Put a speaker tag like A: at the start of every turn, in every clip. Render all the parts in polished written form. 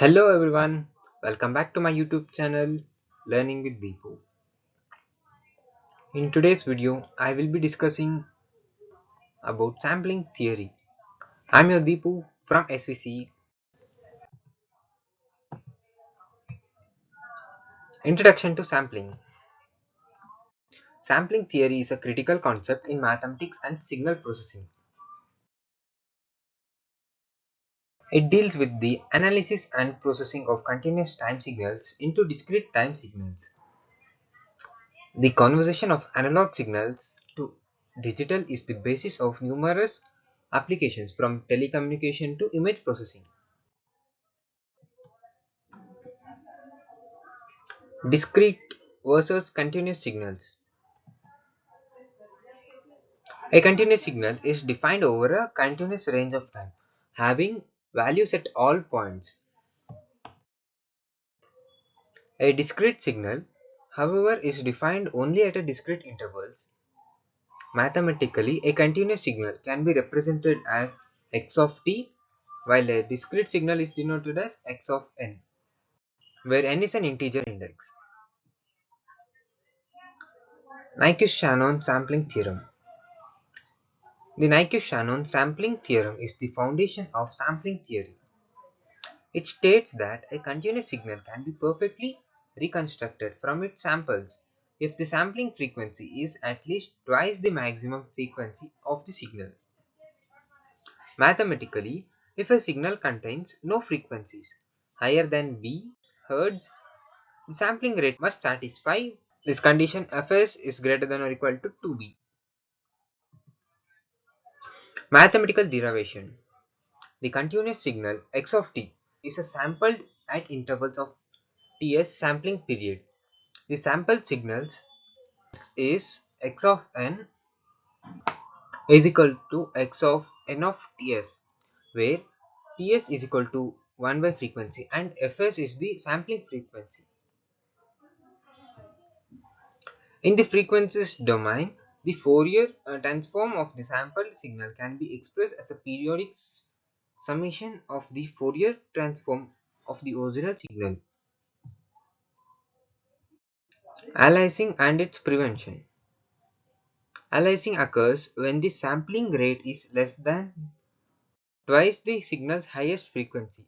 A: Hello everyone, welcome back to my YouTube channel Learning with Deepu. In today's video, I will be discussing about sampling theory. I'm your Deepu from SVC. Introduction to sampling. Sampling theory is a critical concept in mathematics and signal processing. It deals with the analysis and processing of continuous time signals into discrete time signals. The conversion of analog signals to digital is the basis of numerous applications from telecommunication to image processing. Discrete versus continuous signals. A continuous signal is defined over a continuous range of time, having values at all points. A discrete signal, however, is defined only at a discrete intervals. Mathematically, a continuous signal can be represented as x of t, while a discrete signal is denoted as x of n, where n is an integer index. Nyquist-Shannon sampling theorem. The Nyquist-Shannon sampling theorem is the foundation of sampling theory. It states that a continuous signal can be perfectly reconstructed from its samples if the sampling frequency is at least twice the maximum frequency of the signal. Mathematically, if a signal contains no frequencies higher than b Hz, the sampling rate must satisfy this condition fs is greater than or equal to 2b. Mathematical derivation. The continuous signal x of t is sampled at intervals of ts sampling period. The sample signals is x of n is equal to x of n of ts, where ts is equal to 1 by frequency and fs is the sampling frequency. In the frequencies domain, the Fourier transform of the sampled signal can be expressed as a periodic summation of the Fourier transform of the original signal. Aliasing and its prevention. Aliasing occurs when the sampling rate is less than twice the signal's highest frequency,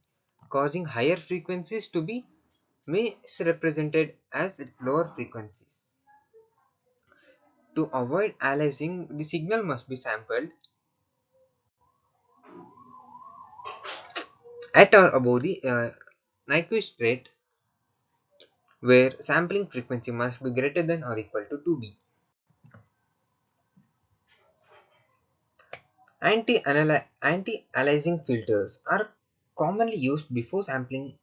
A: causing higher frequencies to be misrepresented as lower frequencies. To avoid aliasing, the signal must be sampled at or above the Nyquist rate, where sampling frequency must be greater than or equal to 2b. Anti-aliasing filters are commonly used before sampling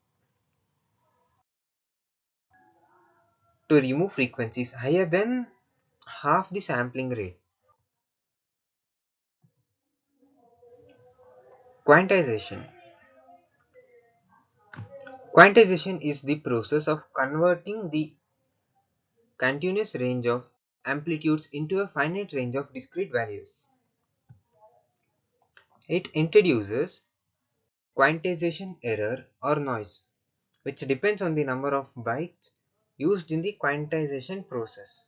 A: to remove frequencies higher than half the sampling rate. Quantization. Quantization is the process of converting the continuous range of amplitudes into a finite range of discrete values. It introduces quantization error or noise, which depends on the number of bytes used in the quantization process.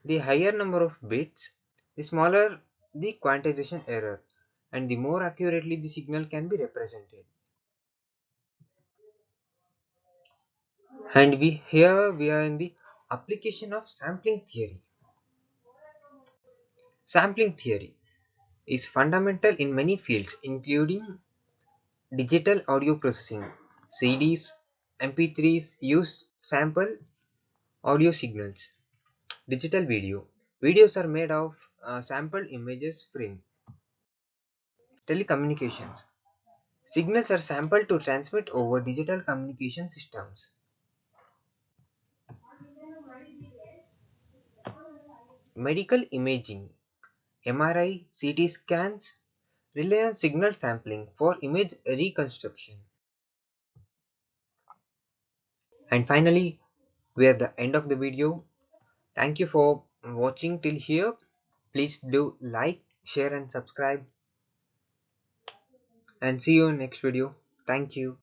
A: The higher number of bits, the smaller the quantization error, and the more accurately the signal can be represented. And here we are in the application of sampling theory. Sampling theory is fundamental in many fields including digital audio processing. CDs, MP3s use sample audio signals. Digital video. Videos are made of sampled images frame. Telecommunications. Signals are sampled to transmit over digital communication systems. Medical imaging. MRI, CT scans rely on signal sampling for image reconstruction. And finally, we are at the end of the video. Thank you for watching till here. Please do like, share and subscribe, and see you in next video. Thank you.